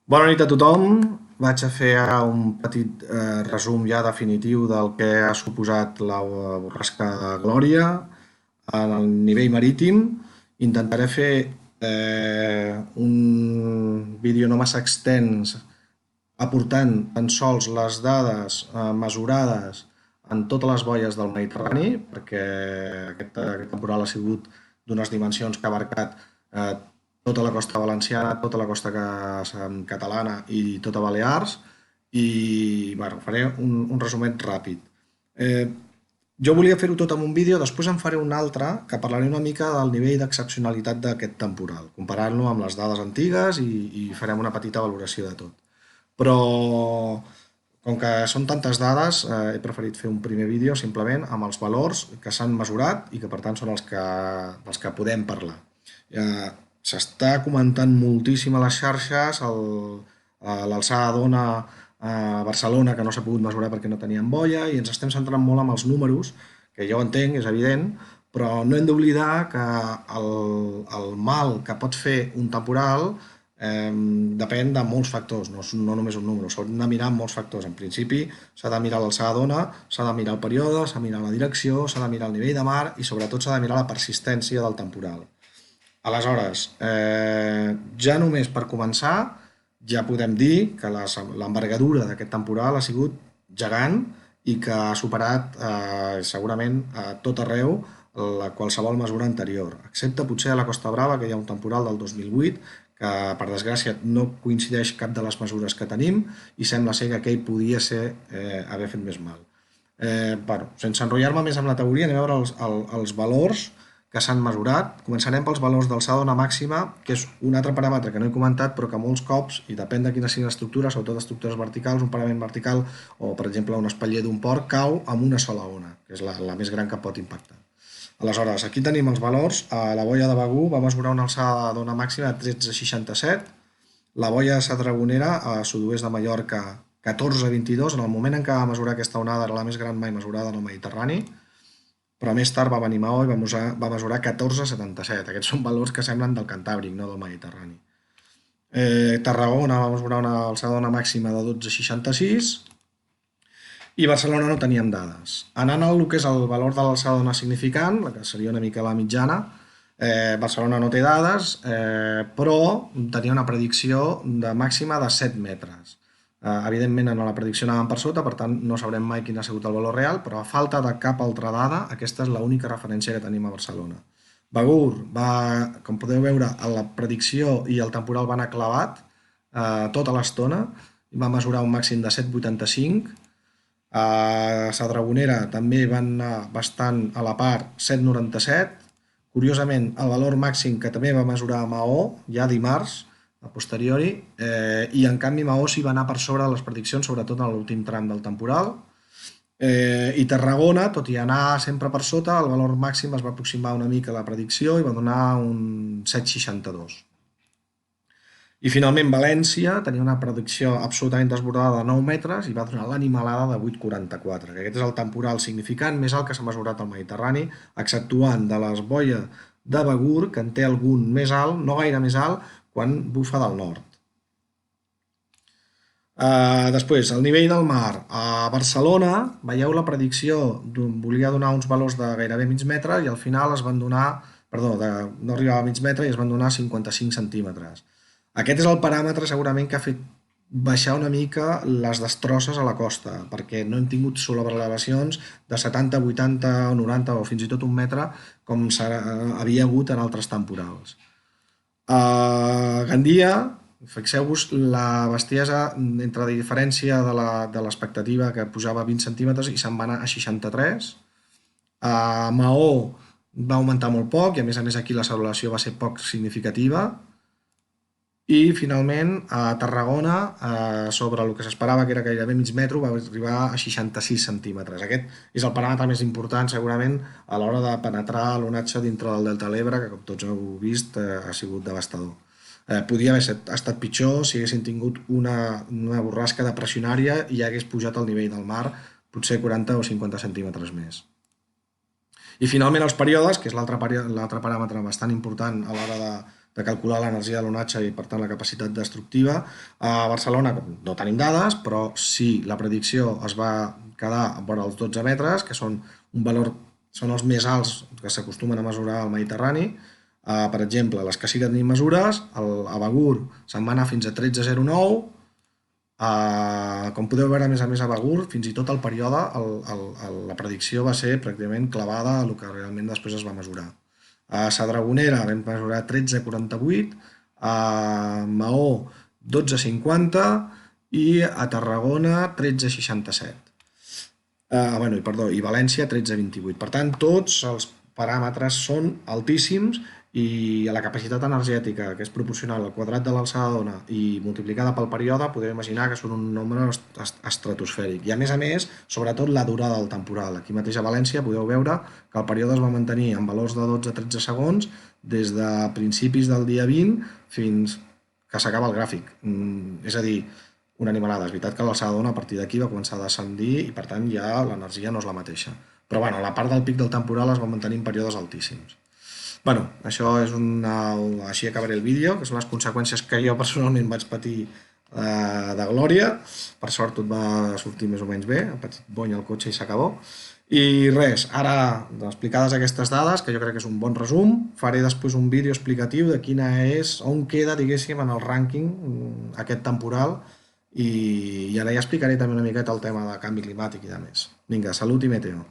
Bona nit a tothom. Vaig a fer ara un petit resum ja definitiu del que ha suposat la borrasca Glòria en el nivell marítim. Intentaré fer un vídeo no massa extens aportant tan sols les dades mesurades en totes les boies del Mediterrani, perquè aquest temporal ha sigut d'unes dimensions que ha abarcat eh, tota la costa valenciana, tota la costa catalana i tota Balears, i bueno, faré un resumet ràpid. Eh, jo volia fer-ho tot en un vídeo, després en faré un altre que parlaré una mica del nivell d'excepcionalitat d'aquest temporal, comparant-lo amb les dades antigues i farem una petita valoració de tot. Però com que són tantes dades, he preferit fer un primer vídeo simplement amb els valors que s'han mesurat i que per tant són dels que podem parlar. S'està comentant moltíssim a les xarxes l'alçada d'ona a Barcelona que no s'ha pogut mesurar perquè no tenien boia i ens estem centrant molt en els números, que jo ho entenc, és evident, però no hem d'oblidar que el mal que pot fer un temporal depèn de molts factors, no només un número, s'ha de mirar molts factors. En principi s'ha de mirar l'alçada d'ona, s'ha de mirar el període, s'ha de mirar la direcció, s'ha de mirar el nivell de mar i sobretot s'ha de mirar la persistència del temporal. Aleshores, ja només per començar, ja podem dir que l'envergadura d'aquest temporal ha sigut gegant i que ha superat segurament a tot arreu qualsevol mesura anterior, excepte potser a la Costa Brava, que hi ha un temporal del 2008 que per desgràcia no coincideix cap de les mesures que tenim i sembla ser que aquell podia ser haver fet més mal. Bueno, sense enrotllar-me més amb la teoria, anem a veure els valors que s'han mesurat. Començarem pels valors d'alçada d'ona màxima, que és un altre paràmetre que no he comentat, però que molts cops, i depèn de quina sigui l'estructura, sobretot estructures verticals, un parament vertical o, per exemple, un espatller d'un port, cau amb una sola ona, que és la més gran que pot impactar. Aleshores, aquí tenim els valors. A la boia de Begur va mesurar una alçada d'ona màxima de 13,67, la boia de Sadragonera, a sud-oest de Mallorca, 14,22. En el moment en què va mesurar aquesta onada era la més gran mai mesurada en el Mediterrani, però més tard va venir Maó i va mesurar 14,77. Aquests són valors que semblen del Cantàbric, no del Mediterrani. Tarragona va mesurar una alçada d'ona màxima de 12,66 i Barcelona no teníem dades. Anant al que és el valor de l'alçada d'ona significant, la que seria una mica la mitjana, Barcelona no té dades, però tenia una predicció de màxima de 7 metres. Evidentment, en la predicció anàvem per sota, per tant, no sabrem mai quin ha sigut el valor real, però a falta de cap altra dada, aquesta és l'única referència que tenim a Barcelona. Begur va, com podeu veure, a la predicció i el temporal van clavat tota l'estona, i va mesurar un màxim de 7,85. A Sadragonera també van anar bastant a la part, 7,97. Curiosament, el valor màxim que també va mesurar Maó, ja dimarts, a posteriori, i en canvi Maó sí va anar per sobre de les prediccions, sobretot en l'últim tram del temporal. I Tarragona, tot i anar sempre per sota, el valor màxim es va aproximar una mica a la predicció i va donar un 7,62. I finalment València tenia una predicció absolutament desbordada de 9 metres i va donar l'animalada de 8,44, que aquest és el temporal significant més alt que s'ha mesurat al Mediterrani, exceptuant de les boies de Begur, que en té algun més alt, no gaire més alt, quan bufa del nord. Després, el nivell del mar. A Barcelona, veieu la predicció, volia donar uns valors de gairebé mig metre i al final es van donar, perdó, no arribava a mig metre i es van donar 55 centímetres. Aquest és el paràmetre segurament que ha fet baixar una mica les destrosses a la costa, perquè no hem tingut sobrelevacions de 70, 80 o 90 o fins i tot un metre com havia hagut en altres temporals. A Gandia, fixeu-vos la bestiesa entre la diferència de l'expectativa, que pujava 20 centímetres i se'n va anar a 63. A Maó va augmentar molt poc i a més aquí la cel·lació va ser poc significativa. I finalment a Tarragona, sobre el que s'esperava que era gairebé mig metro, va arribar a 66 centímetres. Aquest és el paràmetre més important segurament a l'hora de penetrar l'onatge dintre del Delta de l'Ebre, que com tots heu vist ha sigut devastador. Podia haver estat pitjor si haguessin tingut una borrasca depressionària i hagués pujat el nivell del mar potser 40 o 50 centímetres més. I finalment els períodes, que és l'altre paràmetre bastant important a l'hora de calcular l'energia de l'onatge i, per tant, la capacitat destructiva. A Barcelona no tenim dades, però sí, la predicció es va quedar vora els 12 metres, que són un valor, són els més alts que s'acostumen a mesurar al Mediterrani. Per exemple, les que sí que tenim mesures, a Begur se'n va anar fins a 13,09. Com podeu veure, a més, a Begur, fins i tot el període, la predicció va ser pràcticament clavada a el que realment després es va mesurar. A Sadragonera vam mesurar 13,48, a Maó 12,50 i a Tarragona 13,67. I València 13,28. Per tant, tots els paràmetres són altíssims i a la capacitat energètica, que és proporcional al quadrat de l'alçada d'ona i multiplicada pel període, podeu imaginar que són un nombre estratosfèric. I a més, sobretot la durada del temporal. Aquí mateix a València podeu veure que el període es va mantenir en valors de 12-13 segons des de principis del dia 20 fins que s'acaba el gràfic. És a dir, una animalada. És veritat que l'alçada d'ona a partir d'aquí va començar a descendir i, per tant, ja l'energia no és la mateixa. Però, la part del pic del temporal es va mantenir en períodes altíssims. Això és així acabaré el vídeo, que són les conseqüències que jo personalment vaig patir de Glòria. Per sort tot va sortir més o menys bé, ha patit bony el cotxe i s'acabó. I res, ara, explicades aquestes dades, que jo crec que és un bon resum, faré després un vídeo explicatiu de quina és, on queda, diguéssim, en el rànquing aquest temporal, i ara ja explicaré també una miqueta el tema de canvi climàtic i de més. Vinga, salut i meteo.